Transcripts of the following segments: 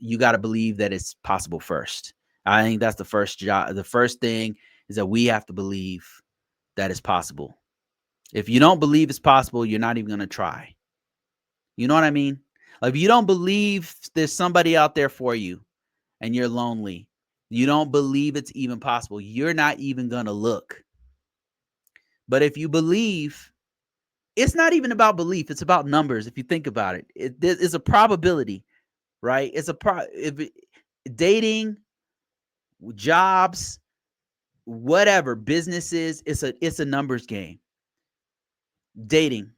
you got to believe that it's possible first. I think that's the first job. The first thing is that we have to believe that it's possible. If you don't believe it's possible, you're not even going to try. You know what I mean? Like, if you don't believe there's somebody out there for you and you're lonely, you don't believe it's even possible, you're not even going to look. But if you believe, it's not even about belief, it's about numbers. If you think about it, it's a probability, right? It's a dating, jobs, whatever, businesses, it's a numbers game. Dating.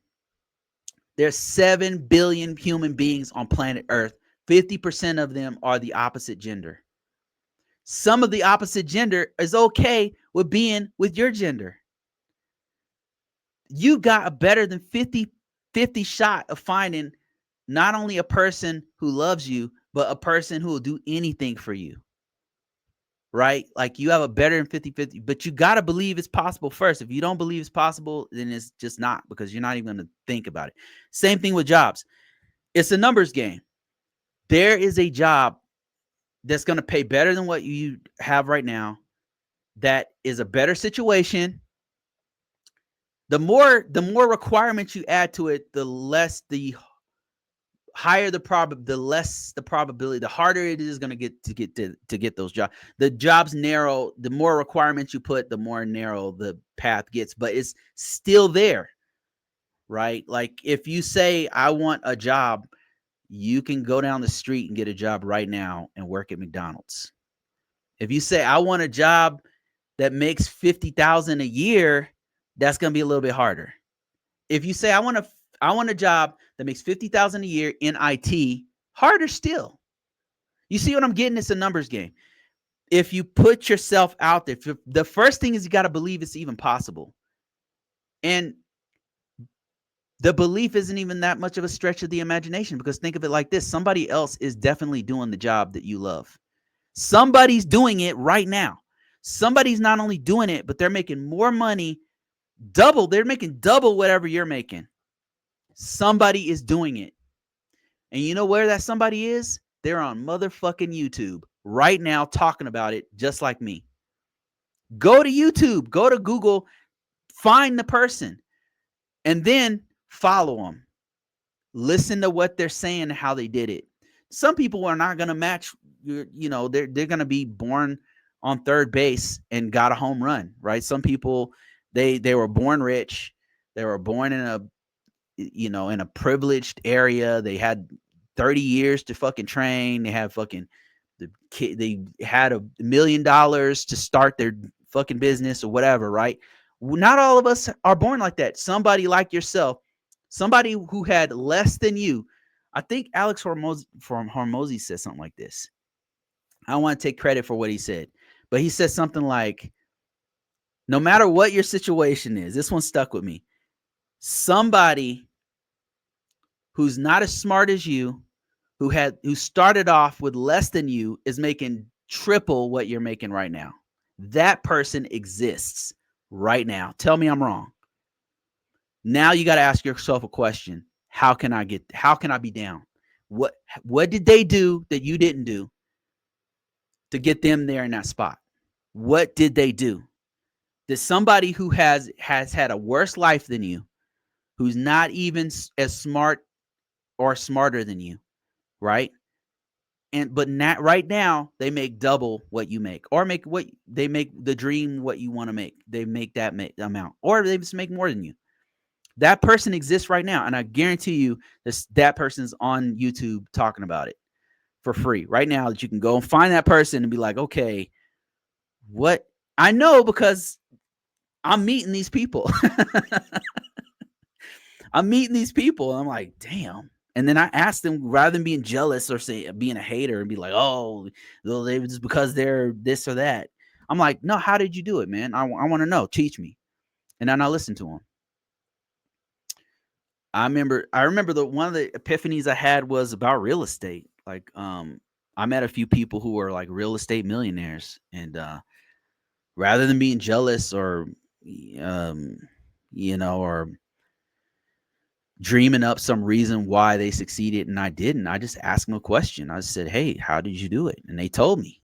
There's 7 billion human beings on planet Earth. 50% of them are the opposite gender. Some of the opposite gender is okay with being with your gender. You got a better than 50 shot of finding not only a person who loves you, but a person who will do anything for you. Right? Like, you have a better than 50-50, but you got to believe it's possible first. If you don't believe it's possible, then it's just not, because you're not even going to think about it. Same thing with jobs. It's a numbers game. There is a job that's going to pay better than what you have right now. That is a better situation. The more requirements you add to it, the higher the less the probability, the harder it is going to get those jobs. The jobs narrow, the more requirements you put, the more narrow the path gets, but it's still there, right? Like, if you say, I want a job, you can go down the street and get a job right now and work at McDonald's. If you say, I want a job that makes 50,000 a year, that's going to be a little bit harder. If you say, I want a job that makes 50,000 a year in IT, harder still. You see what I'm getting? It's a numbers game. If you put yourself out there, the first thing is you got to believe it's even possible. And the belief isn't even that much of a stretch of the imagination, because think of it like this. Somebody else is definitely doing the job that you love. Somebody's doing it right now. Somebody's not only doing it, but they're making more money, double. They're making double whatever you're making. Somebody is doing it. And you know where that somebody is? They're on motherfucking YouTube right now talking about it, just like me. Go to YouTube, go to Google, find the person, and then follow them. Listen to what they're saying and how they did it. Some people are not going to match, they're going to be born on third base and got a home run, right? Some people, they were born rich. They were born in a privileged area. They had 30 years to fucking train. They had they had $1 million to start their fucking business or whatever, right? Not all of us are born like that. Somebody like yourself, somebody who had less than you. I think Alex Hormozy said something like this. I don't want to take credit for what he said, but he said something like, no matter what your situation is, this one stuck with me. Somebody who's not as smart as you, who started off with less than you, is making triple what you're making right now. That person exists right now. Tell me I'm wrong. Now you got to ask yourself a question. How can I be down? What did they do that you didn't do to get them there in that spot? What did they do? Did somebody who has had a worse life than you, who's not even as smart or smarter than you, right? But not right now, they make double what you make, or make the dream what you want to make. They make that amount, or they just make more than you. That person exists right now, and I guarantee you that person's on YouTube talking about it for free right now. That you can go and find that person and be like, okay, what? I know, because I'm meeting these people. I'm meeting these people, and I'm like, damn. And then I asked them, rather than being jealous or being a hater and be like, oh, they just because they're this or that. I'm like, no, how did you do it, man? I want to know. Teach me. And then I listened to them. I remember one of the epiphanies I had was about real estate. Like, I met a few people who were like real estate millionaires, and rather than being jealous or or dreaming up some reason why they succeeded and I didn't. I just asked them a question. I said, "Hey, how did you do it?" And they told me.